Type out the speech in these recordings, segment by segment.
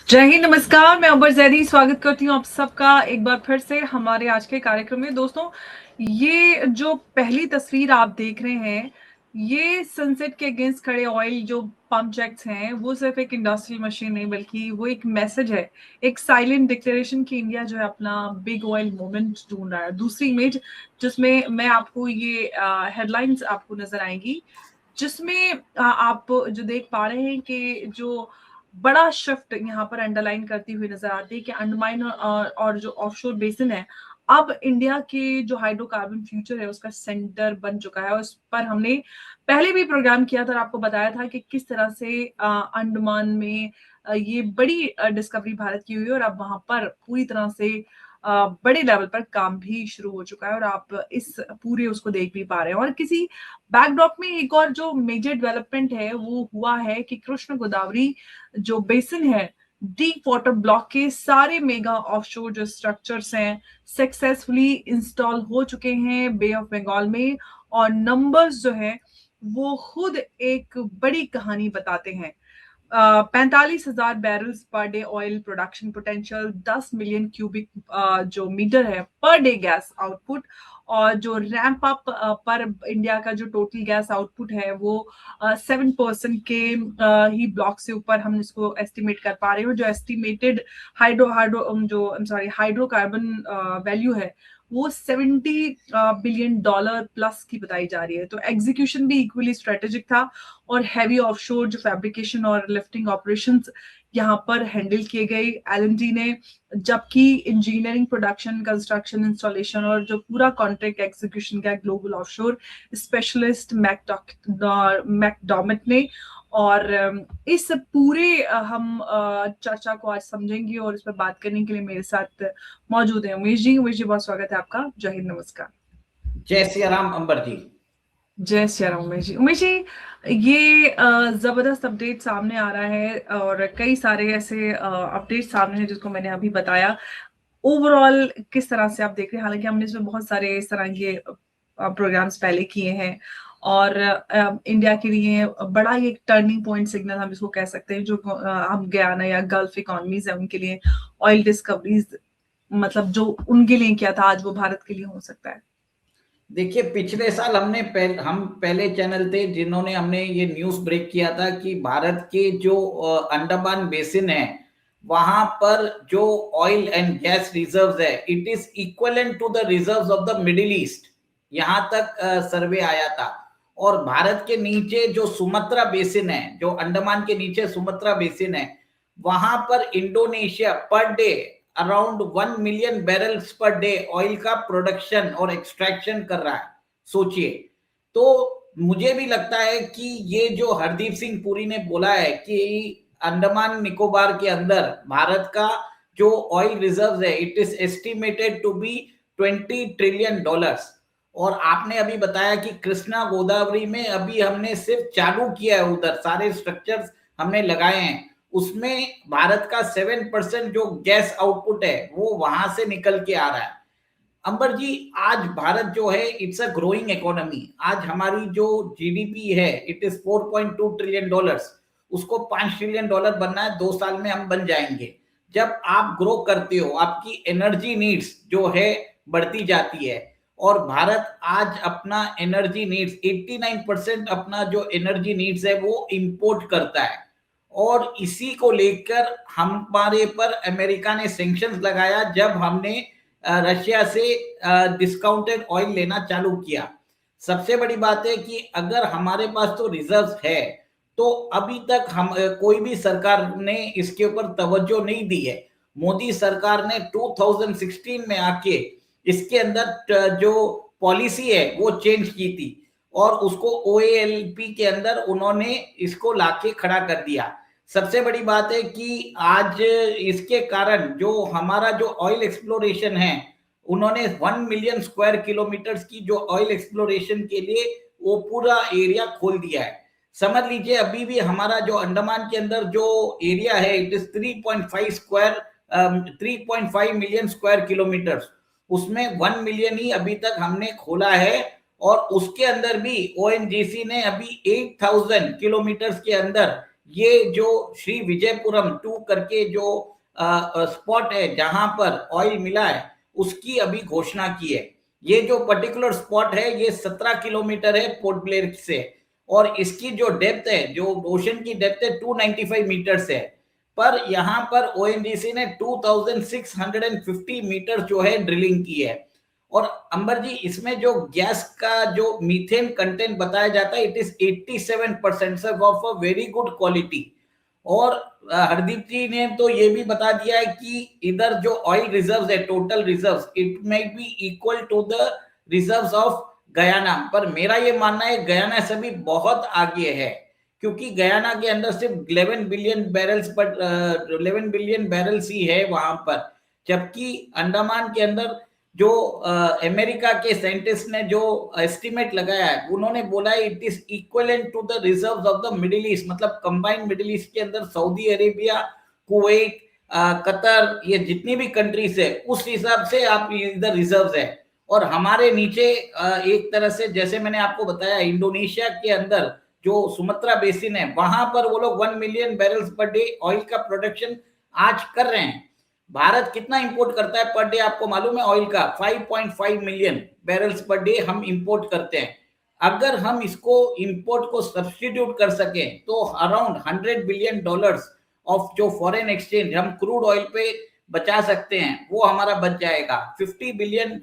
जय हिंद, नमस्कार। मैं अबर जैदी स्वागत करती हूँ आप सबका एक बार फिर से हमारे आज के कार्यक्रम में। दोस्तों, ये जो पहली तस्वीर आप देख रहे हैं, ये सनसेट के अगेंस्ट खड़े ऑयल जो पंप जैक्स हैं, वो सिर्फ एक इंडस्ट्रियल मशीन नहीं बल्कि वो एक मैसेज है, एक साइलेंट डिक्लेरेशन की इंडिया जो है अपना बिग ऑयल मूवमेंट ढूंढ रहा है। दूसरी इमेज जिसमें मैं आपको ये हेडलाइंस आपको नजर आएंगी, जिसमें आप जो देख पा रहे हैं कि जो बड़ा शिफ्ट यहाँ पर अंडरलाइन करती हुई नजर आती है कि अंडमान और जो ऑफशोर बेसिन है, अब इंडिया के जो हाइड्रोकार्बन फ्यूचर है उसका सेंटर बन चुका है। उस पर हमने पहले भी प्रोग्राम किया था और आपको बताया था कि किस तरह से अंडमान में ये बड़ी डिस्कवरी भारत की हुई है और अब वहां पर पूरी तरह से बड़े लेवल पर काम भी शुरू हो चुका है और आप इस पूरे उसको देख भी पा रहे हैं। और किसी बैकड्रॉप में एक और जो मेजर डेवलपमेंट है वो हुआ है कि कृष्ण गोदावरी जो बेसिन है, डीप वाटर ब्लॉक के सारे मेगा ऑफशोर जो स्ट्रक्चर्स हैं सक्सेसफुली इंस्टॉल हो चुके हैं बे ऑफ बंगाल में। और नंबर्स जो है वो खुद एक बड़ी कहानी बताते हैं। 45,000 barrels per day oil production potential, 10 million cubic जो मीटर है पर डे गैस आउटपुट। और जो रैंप अप पर इंडिया का जो टोटल गैस आउटपुट है वो 7% के ही ब्लॉक से ऊपर हम इसको एस्टिमेट कर पा रहे हो। जो एस्टिमेटेड हाइड्रो हाइड्रो जो सॉरी हाइड्रोकार्बन वैल्यू है वो 70 बिलियन डॉलर प्लस की बताई जा रही है। तो एग्जीक्यूशन भी इक्वली स्ट्रेटेजिक था और हैवी ऑफशोर जो फैब्रिकेशन और लिफ्टिंग ऑपरेशंस यहाँ पर हैंडल किए गए एलएनजी ने, जबकि इंजीनियरिंग, प्रोडक्शन, कंस्ट्रक्शन, इंस्टॉलेशन और जो पूरा कॉन्ट्रैक्ट एग्जीक्यूशन का ग्लोबल ऑफशोर स्पेशलिस्ट मैकडॉमिट ने। और इस पूरे हम चर्चा को आज समझेंगे और इस पर बात करने के लिए मेरे साथ मौजूद है उमेश जी। उमेश जी, बहुत स्वागत है आपका। जय हिंद, नमस्कार। जय सिया राम अंबर जी। जय श्री राम। उमेश जी, उमेश जी, ये जबरदस्त अपडेट सामने आ रहा है और कई सारे ऐसे अपडेट सामने हैं जिसको मैंने अभी बताया। ओवरऑल किस तरह से आप देख रहे हैं? हालांकि हमने इसमें बहुत सारे इस तरह के प्रोग्राम्स पहले किए हैं और इंडिया के लिए बड़ा ही एक टर्निंग पॉइंट सिग्नल हम इसको कह सकते हैं। जो हम गयाना या गल्फ इकोनॉमीज है उनके लिए ऑयल डिस्कवरीज, मतलब जो उनके लिए किया था आज वो भारत के लिए हो सकता है। देखिए, पिछले साल हम पहले चैनल थे जिन्होंने हमने ये न्यूज ब्रेक किया था कि भारत के जो अंडमान बेसिन है वहां पर जो ऑयल एंड गैस रिजर्व्स है it is equivalent to the reserves of the Middle East. यहां तक सर्वे आया था। और भारत के नीचे जो सुमत्रा बेसिन है, जो अंडमान के नीचे सुमत्रा बेसिन है, वहां पर Indonesia per day around 1 million barrels per day oil का प्रोडक्शन और एक्सट्रैक्शन कर रहा है। सोचिए। तो मुझे भी लगता है कि ये जो हरदीप सिंह पुरी ने बोला है कि अंडमान निकोबार के अंदर भारत का जो ऑयल रिजर्व है it is estimated to be 20 trillion dollars. और आपने अभी बताया कि कृष्णा गोदावरी में अभी हमने सिर्फ चालू किया है, उधर सारे स्ट्रक्चर्स हमने लगाए हैं, उसमें भारत का 7% जो गैस आउटपुट है वो वहां से निकल के आ रहा है। अंबर जी, आज भारत जो है इट्स अ ग्रोइंग इकोनॉमी। आज हमारी जो जीडीपी है इट इज 4.2 ट्रिलियन डॉलर्स। उसको 5 ट्रिलियन डॉलर बनना है, 2 साल में हम बन जाएंगे। जब आप ग्रो करते हो आपकी एनर्जी नीड्स जो है बढ़ती जाती है। और भारत आज अपना एनर्जी नीड्स 89% अपना जो एनर्जी नीड्स है वो इंपोर्ट करता है। और इसी को लेकर हमारे पर अमेरिका ने सैंक्शंस लगाया जब हमने रशिया से डिस्काउंटेड ऑयल लेना चालू किया। सबसे बड़ी बात है कि अगर हमारे पास तो रिजर्व है तो अभी तक हम कोई भी सरकार ने इसके ऊपर तवज्जो नहीं दी है। मोदी सरकार ने 2016 में आके इसके अंदर जो पॉलिसी है वो चेंज की थी और उसको ओएएलपी के अंदर उन्होंने इसको लाके खड़ा कर दिया। सबसे बड़ी बात है कि आज इसके कारण जो हमारा जो ऑयल एक्सप्लोरेशन है उन्होंने 1 मिलियन स्क्वायर किलोमीटर की जो ऑयल एक्सप्लोरेशन के लिए वो पूरा एरिया खोल दिया है। समझ लीजिए अभी भी हमारा जो अंडमान के अंदर जो एरिया है it is 3.5 million square kilometre. उसमें 1 मिलियन ही अभी तक हमने खोला है। और उसके अंदर भी ओएनजीसी ने अभी 8,000 किलोमीटर के अंदर ये जो श्री विजयपुरम 2 करके जो स्पॉट है जहां पर ऑयल मिला है, उसकी अभी घोषणा की है। ये जो पर्टिकुलर स्पॉट है ये 17 किलोमीटर है पोर्ट ब्लेयर से, और इसकी जो डेप्थ है, जो ओशन की डेप्थ है 295 मीटर्स है। पर यहाँ पर ओएनजीसी ने 2650 मीटर जो है ड्रिलिंग की है। और अंबर जी, इसमें जो गैस का जो मीथेन कंटेंट बताया जाता है, it is 87% sir, of a very good quality. और हरदीप जी ने तो ये भी बता दिया है कि इधर जो ऑयल रिजर्व्स है, total reserves, it may be equal to the reserves of Guyana. पर मेरा ये मानना है गयाना से भी बहुत आगे है, क्योंकि गयाना के अंदर सिर्फ 11 बिलियन बैरल्स पर 11 बिलियन बैरल्स ही है वहां पर। जबकि अंडमान के अंदर जो अमेरिका के साइंटिस्ट ने जो एस्टिमेट लगाया है, उन्होंने बोला है it is equivalent to the reserves of the Middle East. मतलब कंबाइंड मिडिल ईस्ट के अंदर सऊदी अरेबिया, कुवैत, कतर, ये जितनी भी कंट्रीज है उस हिसाब से आप इधर रिजर्व्स है। और हमारे नीचे एक तरह से, जैसे मैंने आपको बताया, इंडोनेशिया के अंदर जो सुमत्रा बेसिन है, वहां पर वो लोग 1 million barrels per day oil का प्रोडक्शन आज कर रहे हैं। भारत कितना इंपोर्ट करता है पर डे आपको मालूम है? ऑयल का 5.5 मिलियन बैरल्स पर डे हम इंपोर्ट करते हैं। अगर हम इसको इंपोर्ट को सब्स्टिट्यूट कर सके तो अराउंड $100 बिलियन ऑफ जो फॉरेन एक्सचेंज हम क्रूड ऑयल पे बचा सकते हैं, वो हमारा बच जाएगा। $50 बिलियन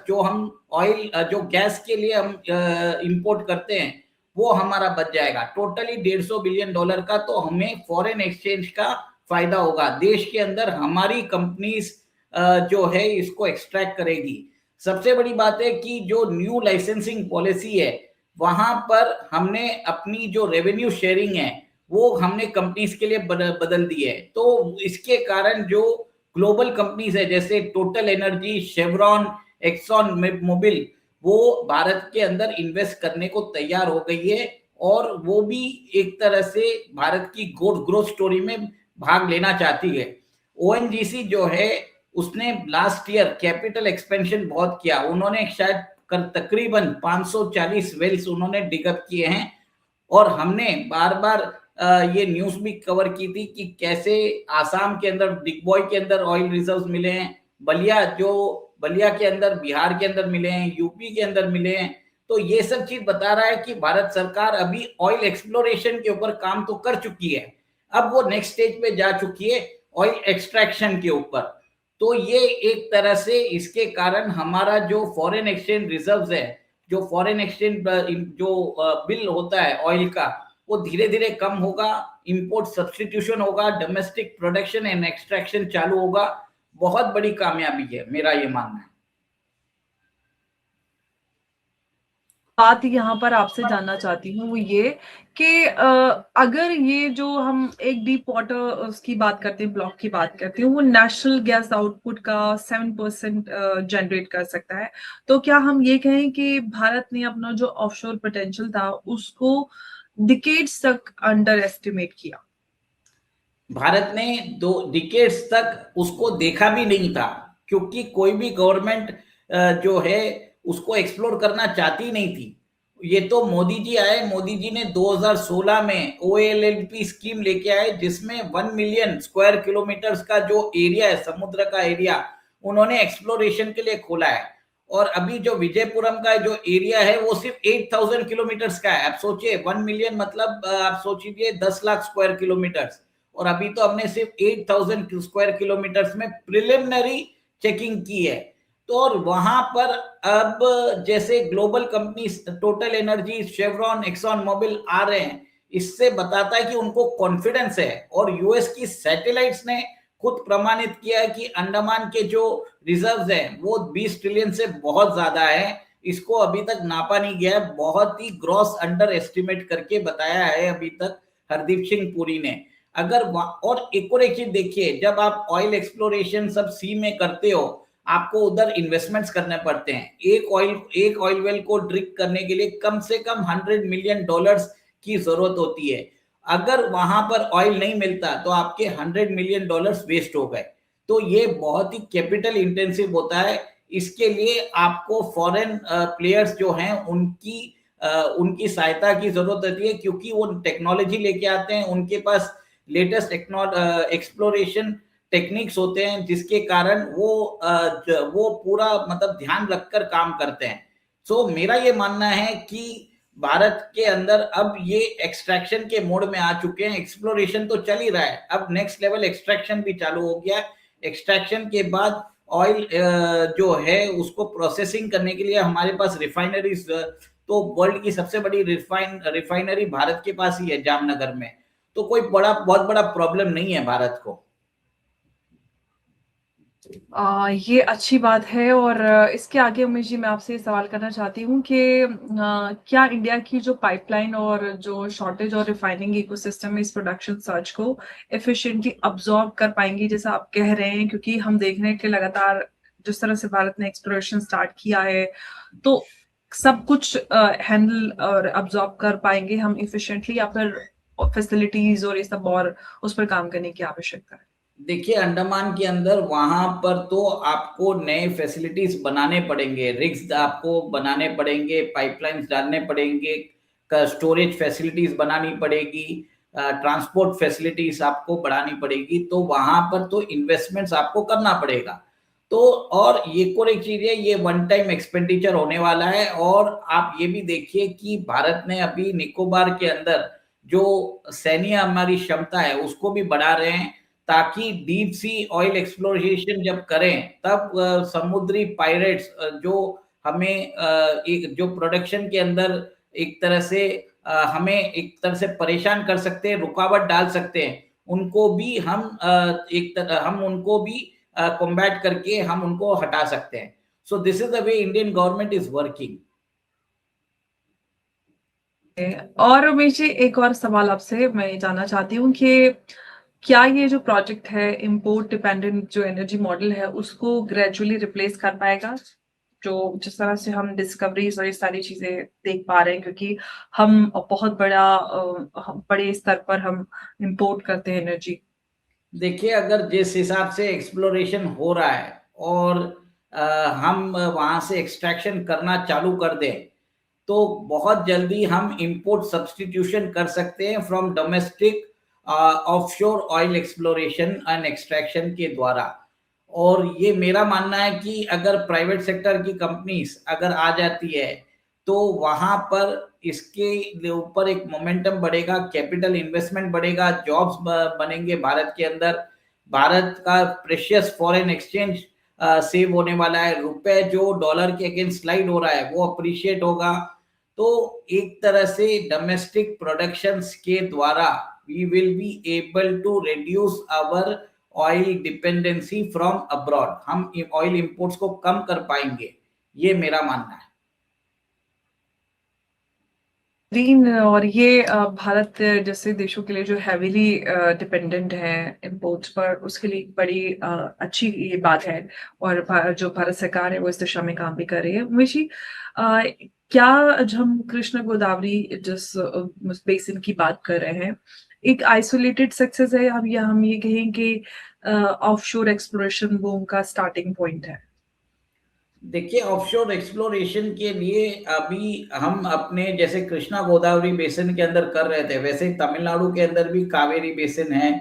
जो हम ऑयल, जो गैस के लिए हम इंपोर्ट करते हैं, वो हमारा बच जाएगा। टोटली $150 बिलियन का तो हमें फॉरेन एक्सचेंज का फायदा होगा। देश के अंदर हमारी कंपनीज जो है इसको एक्सट्रैक्ट करेगी। सबसे बड़ी बात है कि जो न्यू लाइसेंसिंग पॉलिसी है, वहां पर हमने अपनी जो रेवेन्यू शेयरिंग है वो हमने कंपनीज के लिए बदल दी है। तो इसके कारण जो ग्लोबल कंपनीज है जैसे total energy, Chevron, Exxon Mobil, वो भारत के अंदर इन्वेस्ट करने को तैयार हो गई है। और वो भी एक तरह से भारत की ग्रोथ स्टोरी में भाग लेना चाहती है। ओएनजीसी जो है उसने लास्ट ईयर कैपिटल एक्सपेंशन बहुत किया। उन्होंने शायद तकरीबन 540 वेल्स उन्होंने डिगअप किए हैं। और हमने बार बार ये न्यूज भी कवर की थी कि कैसे आसाम के अंदर, डिगबॉय के अंदर ऑयल रिजर्व्स मिले हैं, बलिया के अंदर, बिहार के अंदर मिले हैं, यूपी के अंदर मिले हैं। तो ये सब चीज बता रहा है कि भारत सरकार अभी ऑयल एक्सप्लोरेशन के ऊपर काम तो कर चुकी है, अब वो नेक्स्ट स्टेज पे जा चुकी है ऑयल एक्सट्रैक्शन के ऊपर। तो ये एक तरह से इसके कारण हमारा जो फॉरेन एक्सचेंज रिजर्व्स है, जो फॉरेन एक्सचेंज जो बिल होता है ऑयल का, वो धीरे धीरे कम होगा, इंपोर्ट सब्स्टिट्यूशन होगा, डोमेस्टिक प्रोडक्शन एंड एक्सट्रैक्शन चालू होगा। बहुत बड़ी कामयाबी है, मेरा ये मानना है। बात यहाँ पर आपसे जानना चाहती हूँ वो ये कि अगर ये जो हम एक डीप वाटर उसकी बात करते हैं, ब्लॉक की बात करते हैं, वो नेशनल गैस आउटपुट का 7% जनरेट कर सकता है, तो क्या हम ये कहें कि भारत ने अपना जो ऑफशोर पोटेंशियल था उसको डिकेड्स तक अंडर एस्टिमेट किया? भारत ने 2 डिकेड्स तक उसको देखा भी नहीं था, क्योंकि कोई भी गवर्नमेंट जो है उसको एक्सप्लोर करना चाहती नहीं थी। ये तो मोदी जी आए, मोदी जी ने 2016 में OALP स्कीम लेके आए, जिसमें 1 मिलियन स्क्वायर किलोमीटर का जो एरिया है, समुद्र का एरिया, उन्होंने एक्सप्लोरेशन के लिए खोला है। और अभी जो विजयपुरम का जो एरिया है वो सिर्फ 8000 किलोमीटर का है। आप सोचिए 1 मिलियन मतलब आप सोचिए 10 लाख स्क्वायर किलोमीटर। और अभी तो हमने सिर्फ 8000 स्क्वायर किलोमीटर में प्रिलिमिनरी चेकिंग की है। तो और वहां पर अब जैसे global company total energy, Chevron, axon Mobil आ रहे हैं, इससे बताता है कि उनको कॉन्फिडेंस है। और यूएस की सैटेलाइट्स ने खुद प्रमाणित किया है कि अंडमान के जो रिजर्व्स हैं वो 20 ट्रिलियन से बहुत ज्यादा है। इसको अभी तक नापा नहीं गया है, बहुत ही ग्रॉस अंडर एस्टिमेट करके बताया है अभी तक हरदीप सिंह पुरी ने। अगर और एक चीज देखिए, जब आप ऑयल एक्सप्लोरेशन सब सी में करते हो, आपको उधर इन्वेस्टमेंट्स करने पड़ते हैं। एक ऑयल वेल को ड्रिल करने के लिए कम से कम $100 मिलियन की जरूरत होती है। अगर वहां पर ऑयल नहीं मिलता तो आपके $100 मिलियन वेस्ट हो गए। तो ये बहुत ही कैपिटल इंटेंसिव होता है। इसके लिए आपको फॉरेन प्लेयर्स जो हैं उनकी उनकी सहायता की जरूरत होती है, क्योंकि वो टेक्नोलॉजी लेके आते हैं, उनके पास लेटेस्ट एक्सप्लोरेशन टेक्निक्स होते हैं, जिसके कारण वो पूरा मतलब ध्यान रखकर काम करते हैं। सो मेरा ये मानना है कि भारत के अंदर अब ये एक्सट्रैक्शन के मोड में आ चुके हैं। एक्सप्लोरेशन तो चल ही रहा है, अब नेक्स्ट लेवल एक्सट्रैक्शन भी चालू हो गया। एक्सट्रैक्शन के बाद ऑयल जो है उसको प्रोसेसिंग करने के लिए हमारे पास रिफाइनरीज, तो वर्ल्ड की सबसे बड़ी रिफाइनरी भारत के पास ही है, जामनगर में। तो कोई बहुत बड़ा प्रॉब्लम नहीं है भारत को। ये अच्छी बात है। और इसके आगे उमेश जी मैं आपसे ये सवाल करना चाहती हूँ कि क्या इंडिया की जो पाइपलाइन और जो शॉर्टेज और रिफाइनिंग इकोसिस्टम है इस प्रोडक्शन सर्ज को एफिशिएंटली अब्सॉर्ब कर पाएंगी, जैसा आप कह रहे हैं? क्योंकि हम देख रहे हैं कि लगातार जिस तरह से भारत ने एक्सप्लोरेशन स्टार्ट किया है, तो सब कुछ हैंडल और अब्सॉर्ब कर पाएंगे हम इफिशिएंटली, या फिर फैसिलिटीज और ये सब और उस पर काम करने की आवश्यकता है? देखिए, अंडमान के अंदर वहां पर तो आपको नए फैसिलिटीज बनाने पड़ेंगे, रिग्स आपको बनाने पड़ेंगे, पाइपलाइंस डालने पड़ेंगे, स्टोरेज फैसिलिटीज बनानी पड़ेगी, ट्रांसपोर्ट फैसिलिटीज आपको बढ़ानी पड़ेगी। तो वहां पर तो इन्वेस्टमेंट्स आपको करना पड़ेगा। तो और ये और एक चीज है, ये वन टाइम एक्सपेंडिचर होने वाला है। और आप ये भी देखिए कि भारत ने अभी निकोबार के अंदर जो सैन्य हमारी क्षमता है उसको भी बढ़ा रहे हैं, ताकि डीप सी ऑयल एक्सप्लोरेशन जब करें तब समुद्री पायरेट्स जो हमें एक जो प्रोडक्शन के अंदर एक तरह से हमें एक तरह से परेशान कर सकते हैं, रुकावट डाल सकते हैं, उनको भी हम उनको भी कॉम्बैट करके हम उनको हटा सकते हैं। So this is the way Indian government is working. और उमेश जी एक और सवाल आपसे मैं जानना चाहती हूँ कि क्या ये जो प्रोजेक्ट है इम्पोर्ट डिपेंडेंट जो एनर्जी मॉडल है उसको ग्रेजुअली रिप्लेस कर पाएगा, जो जिस तरह से हम डिस्कवरीज और ये सारी चीजें देख पा रहे हैं? क्योंकि हम बहुत बड़े स्तर पर हम इम्पोर्ट करते हैं एनर्जी। देखिए, अगर जिस हिसाब से एक्सप्लोरेशन हो रहा है और हम वहां से एक्सट्रैक्शन करना चालू कर दें, तो बहुत जल्दी हम इंपोर्ट सब्स्टिट्यूशन कर सकते हैं from domestic offshore oil exploration and extraction के द्वारा। और ये मेरा मानना है कि अगर प्राइवेट सेक्टर की कंपनीज अगर आ जाती है, तो वहां पर इसके ऊपर एक मोमेंटम बढ़ेगा, कैपिटल इन्वेस्टमेंट बढ़ेगा, जॉब्स बनेंगे भारत के अंदर। भारत का प्रेशियस फॉरेन एक्सचेंज सेव होने वाला है, रुपए जो डॉलर के अगेंस्ट स्लाइड हो रहा है वो अप्रिशिएट होगा। तो एक तरह से डोमेस्टिक प्रोडक्शंस के द्वारा we will be able to reduce our oil dependency from abroad. हम ऑयल इंपोर्ट्स को कम कर पाएंगे, ये मेरा मानना है। ग्रीन और ये भारत जैसे देशों के लिए जो हैवीली डिपेंडेंट है इंपोर्ट्स पर, उसके लिए एक बड़ी अच्छी ये बात है। और जो भारत सरकार है वो इस दिशा में काम भी कर रही है। उमेश जी, क्या आज हम कृष्ण गोदावरी जिस बेसिन की बात कर रहे हैं, एक आइसोलेटेड सक्सेस है, हम ये कहें कि ऑफशोर एक्सप्लोरेशन बूम का स्टार्टिंग पॉइंट है? देखिए, ऑफशोर एक्सप्लोरेशन के लिए अभी हम अपने जैसे कृष्णा गोदावरी बेसिन के अंदर कर रहे थे, वैसे तमिलनाडु के अंदर भी कावेरी बेसिन है,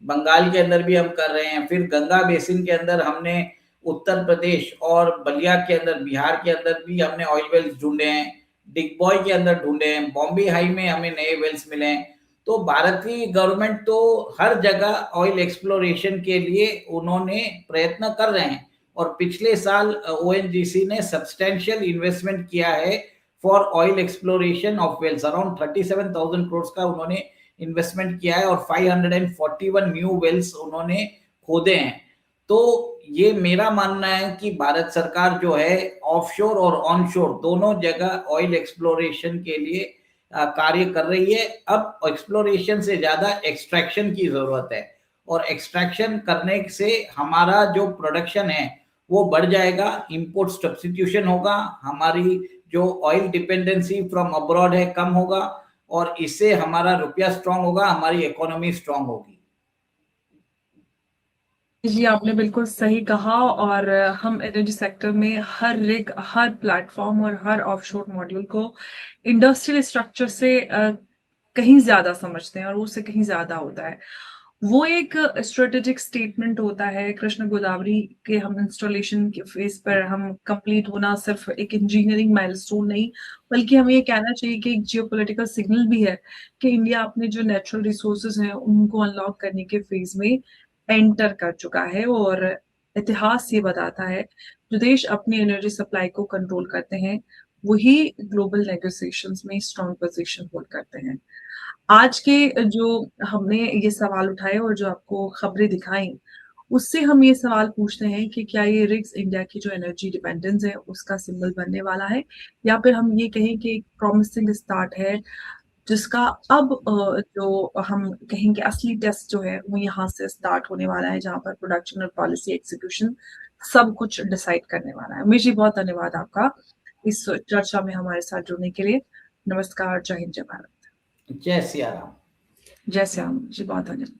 बंगाल के अंदर भी हम कर रहे हैं। फिर गंगा बेसिन के अंदर हमने उत्तर प्रदेश और बलिया के अंदर, बिहार के अंदर भी हमने ऑयल वेल्स ढूंढे हैं, डिगबॉय के अंदर ढूंढे हैं, बॉम्बे हाई में हमें नए वेल्स मिले हैं। तो भारतीय गवर्नमेंट तो हर जगह ऑयल एक्सप्लोरेशन के लिए उन्होंने प्रयत्न कर रहे हैं। और पिछले साल ओएनजीसी ने सब्सटेंशियल इन्वेस्टमेंट किया है for oil exploration of wells, around 37,000 crore का उन्होंने इन्वेस्टमेंट किया है, और 541 न्यू वेल्स उन्होंने खोदे हैं। तो ये मेरा मानना है कि भारत सरकार जो है ऑफशोर और ऑनशोर दोनों जगह ऑयल एक्सप्लोरेशन के लिए कार्य कर रही है। अब एक्सप्लोरेशन से ज्यादा एक्सट्रैक्शन की जरूरत है, और एक्सट्रैक्शन करने से हमारा जो प्रोडक्शन है वो बढ़ जाएगा, इंपोर्ट सब्स्टिट्यूशन होगा, हमारी जो ऑयल डिपेंडेंसी फ्रॉम अब्रॉड है कम होगा, और इससे हमारा रुपया स्ट्रांग होगा, हमारी इकोनॉमी स्ट्रांग होगी। जी, आपने बिल्कुल सही कहा और हम एनर्जी सेक्टर में हर रिग, हर प्लेटफ़ॉर्म और हर ऑफशोर मॉड्यूल को इंडस्ट्रियल स्ट्रक्चर से कहीं ज़्यादा समझते हैं और वो उससे कहीं ज़्यादा होता है। वो एक स्ट्रैटेजिक स्टेटमेंट होता है कृष्ण गोदावरी के हम इंस्टॉलेशन के फेज़ पर हम कंप्लीट होना सिर्फ़ एक इंजीनियरिंग माइलस्टोन नहीं, बल्कि हमें ये कहना चाहिए कि एक जियोपॉलिटिकल सिग्नल भी है कि इंडिया अपने जो नेचुरल रिसोर्सेज़ हैं, उनको अनलॉक करने के फेज़ में एंटर कर चुका है और इतिहास ये बताता है, जो देश अपनी एनर्जी सप्लाई को कंट्रोल करते हैं, वही ग्लोबल नेगोशिएशंस में स्ट्रॉन्ग पोज़ीशन होल्ड करते हैं। आज के जो हमने ये सवाल उठाए और जो आपको खबरें दिखाई, उससे हम ये सवाल पूछते हैं कि क्या ये रिग्स इंडिया की जो एनर्जी डिपेंडेंस है, उसका सिंबल बनने वाला है? या फिर हम ये कहें कि एक प्रॉमिसिंग स्टार्ट है, जिसका अब जो हम कहेंगे असली टेस्ट जो है, वो यहाँ से स्टार्ट होने वाला है, जहाँ पर प्रोडक्शन और पॉलिसी एग्जीक्यूशन सब कुछ डिसाइड करने वाला है। उमेश जी, बहुत धन्यवाद आपका इस चर्चा में हमारे साथ जुड़ने के लिए। नमस्कार, जय हिंद, जय भारत। जय सिया राम। जय श्याम जी, बहुत धन्यवाद।